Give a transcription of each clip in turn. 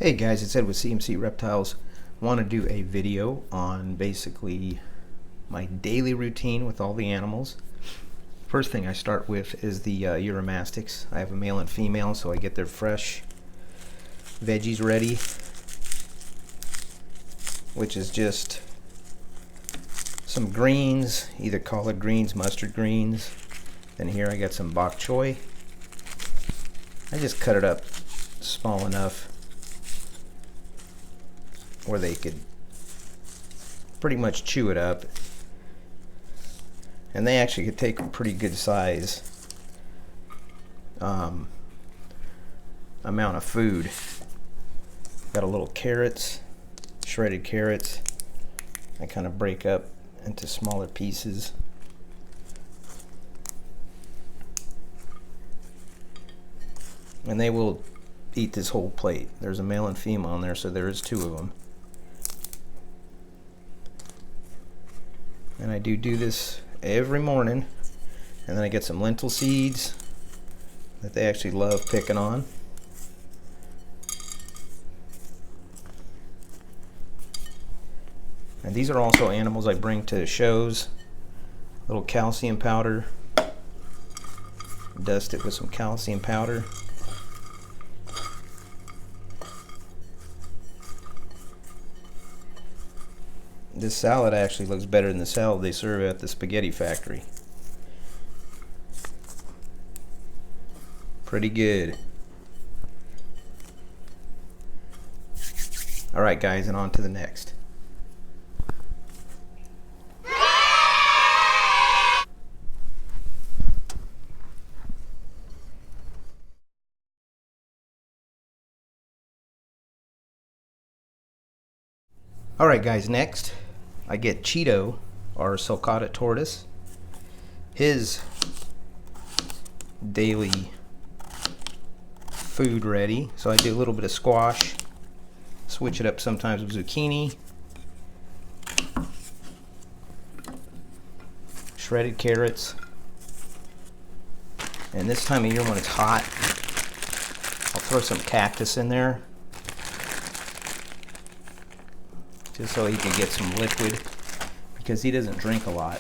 Hey guys, it's Ed with CMC Reptiles. Want to do a video on basically my daily routine with all the animals. First thing I start with is the Uromastyx. I have a male and female, so I get their fresh veggies ready, which is just some greens, either collard greens, mustard greens. Then here I got some bok choy. I just cut it up small enough where they could pretty much chew it up, and they actually could take a pretty good size amount of food. Got a little carrots, shredded carrots. I kind of break up into smaller pieces. And they will eat this whole plate. There's a male and female in there, so there is two of them. And I do this every morning. And then I get some lentil seeds that they actually love picking on. And these are also animals I bring to shows. A little calcium powder. Dust it with some calcium powder. This salad actually looks better than the salad they serve at the spaghetti factory. Pretty good. Alright guys, and on to the next. Alright guys, next I get Cheeto, our sulcata tortoise. His daily food ready. So I do a little bit of squash, switch it up sometimes with zucchini, shredded carrots, and this time of year when it's hot, I'll throw some cactus in there, just so he can get some liquid, because he doesn't drink a lot.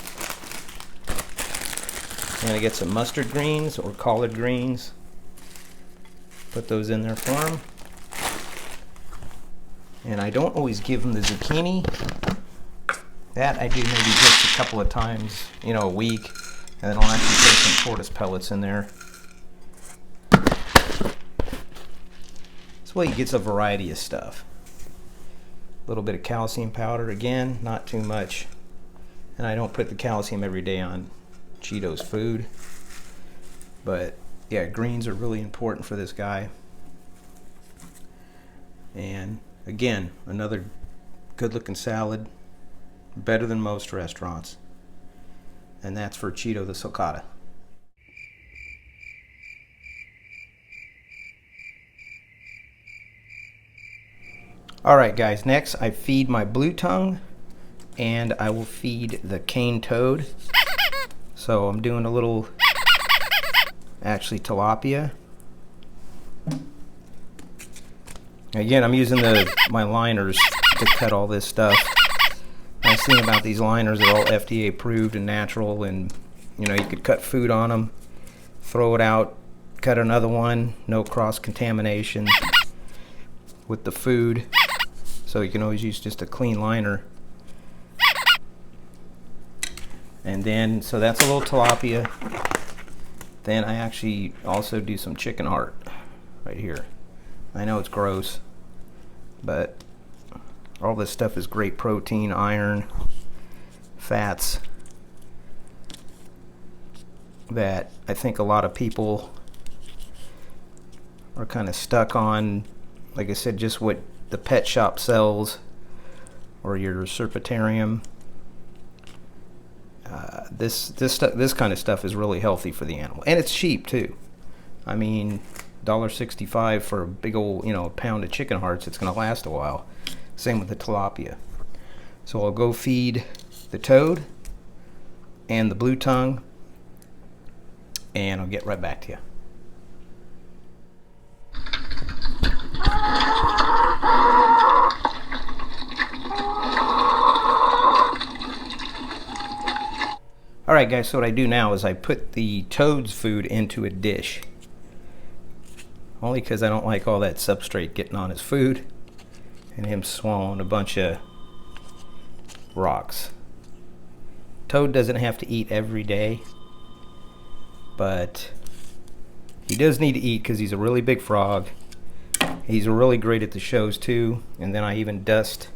I'm going to get some mustard greens or collard greens, put those in there for him. And I don't always give him the zucchini. That I do maybe just a couple of times, a week, and then I'll actually put some tortoise pellets in there. This way he gets a variety of stuff. A little bit of calcium powder, again, not too much. And I don't put the calcium every day on Cheeto's food. But yeah, greens are really important for this guy. And again, another good looking salad, better than most restaurants. And that's for Cheeto the sulcata. Alright guys, next I feed my blue tongue, and I will feed the cane toad. So I'm doing a little, actually tilapia. Again, I'm using my liners to cut all this stuff. I've seen about these liners, they're all FDA approved and natural, and you could cut food on them, throw it out, cut another one, no cross contamination with the food. So you can always use just a clean liner. And then, so that's a little tilapia. Then I actually also do some chicken heart right here. I know it's gross, but all this stuff is great protein, iron, fats that I think a lot of people are kind of stuck on. Like I said, just what the pet shop sells or your serpentarium. This kind of stuff is really healthy for the animal, and it's cheap too. I mean, $1.65 for a big old pound of chicken hearts. It's going to last a while. Same with the tilapia. So I'll go feed the toad and the blue tongue, and I'll get right back to you. Alright guys, so what I do now is I put the toad's food into a dish. Only because I don't like all that substrate getting on his food and him swallowing a bunch of rocks. Toad doesn't have to eat every day, but he does need to eat because he's a really big frog. He's really great at the shows too, and then I even dust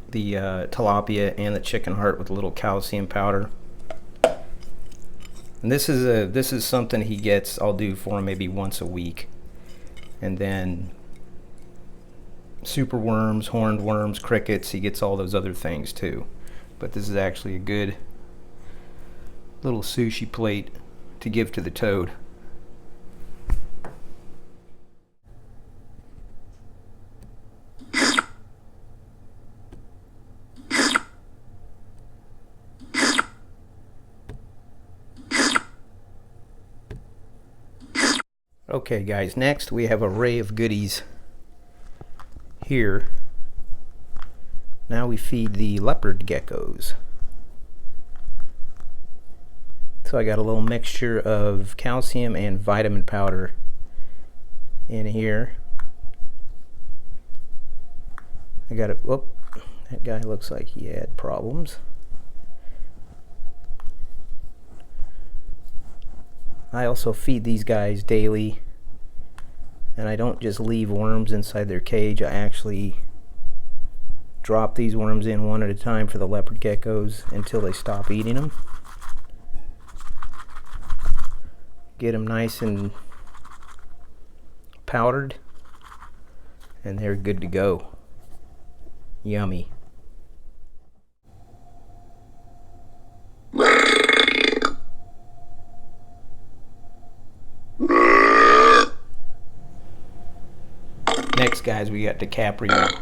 the tilapia and the chicken heart with a little calcium powder. And this is something he gets. I'll do for him maybe once a week. And then super worms, horned worms, crickets, he gets all those other things too. But this is actually a good little sushi plate to give to the toad. Okay guys, next we have an array of goodies here. Now we feed the leopard geckos. So I got a little mixture of calcium and vitamin powder in here. I got it. Whoop, that guy looks like he had problems. I also feed these guys daily, and I don't just leave worms inside their cage. I actually drop these worms in one at a time for the leopard geckos until they stop eating them. Get them nice and powdered, and they're good to go. Yummy. Next, guys, we got DiCaprio.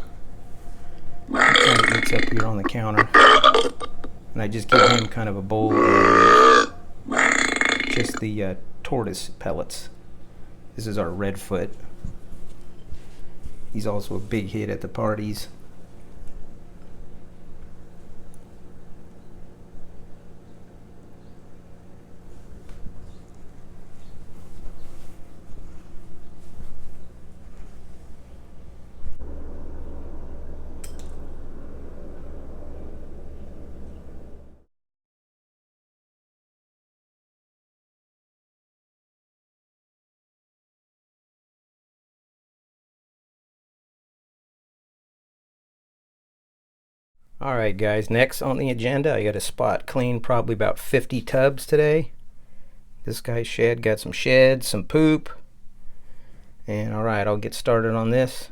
He eats up here on the counter, and I just give him kind of a bowl of just the tortoise pellets. This is our redfoot. He's also a big hit at the parties. Alright guys, next on the agenda I got to spot clean probably about 50 tubs today. This guy's shed got some sheds, some poop. And alright, I'll get started on this.